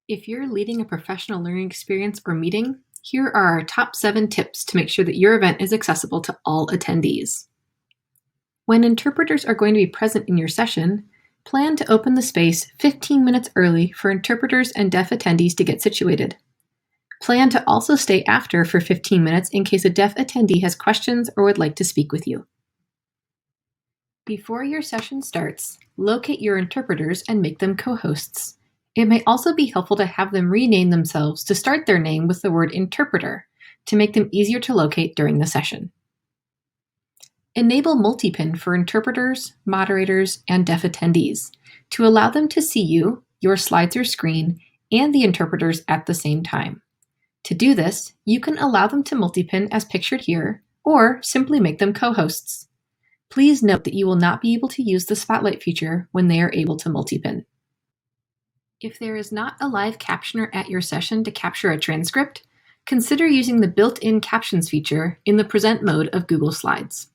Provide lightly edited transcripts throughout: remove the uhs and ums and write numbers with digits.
If you're leading a professional learning experience or meeting, here are our top 7 tips to make sure that your event is accessible to all attendees. When interpreters are going to be present in your session, plan to open the space 15 minutes early for interpreters and deaf attendees to get situated. Plan to also stay after for 15 minutes in case a deaf attendee has questions or would like to speak with you. Before your session starts, locate your interpreters and make them co-hosts. It may also be helpful to have them rename themselves to start their name with the word interpreter to make them easier to locate during the session. Enable multipin for interpreters, moderators, and deaf attendees to allow them to see you, your slides or screen, and the interpreters at the same time. To do this, you can allow them to multipin as pictured here, or simply make them co-hosts. Please note that you will not be able to use the spotlight feature when they are able to multipin. If there is not a live captioner at your session to capture a transcript, consider using the built-in captions feature in the present mode of Google Slides.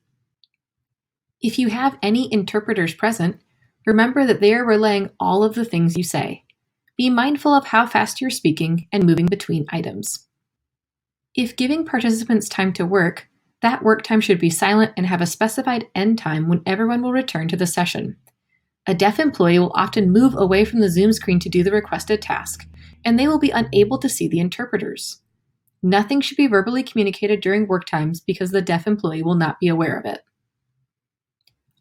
If you have any interpreters present, remember that they are relaying all of the things you say. Be mindful of how fast you're speaking and moving between items. If giving participants time to work, that work time should be silent and have a specified end time when everyone will return to the session. A deaf employee will often move away from the Zoom screen to do the requested task, and they will be unable to see the interpreters. Nothing should be verbally communicated during work times because the deaf employee will not be aware of it.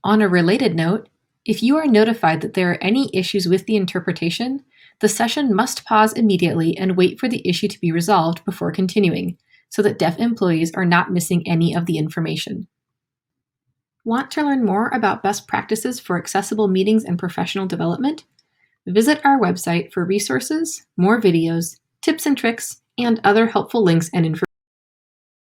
On a related note, if you are notified that there are any issues with the interpretation, the session must pause immediately and wait for the issue to be resolved before continuing, so that deaf employees are not missing any of the information. Want to learn more about best practices for accessible meetings and professional development? Visit our website for resources, more videos, tips and tricks, and other helpful links and information.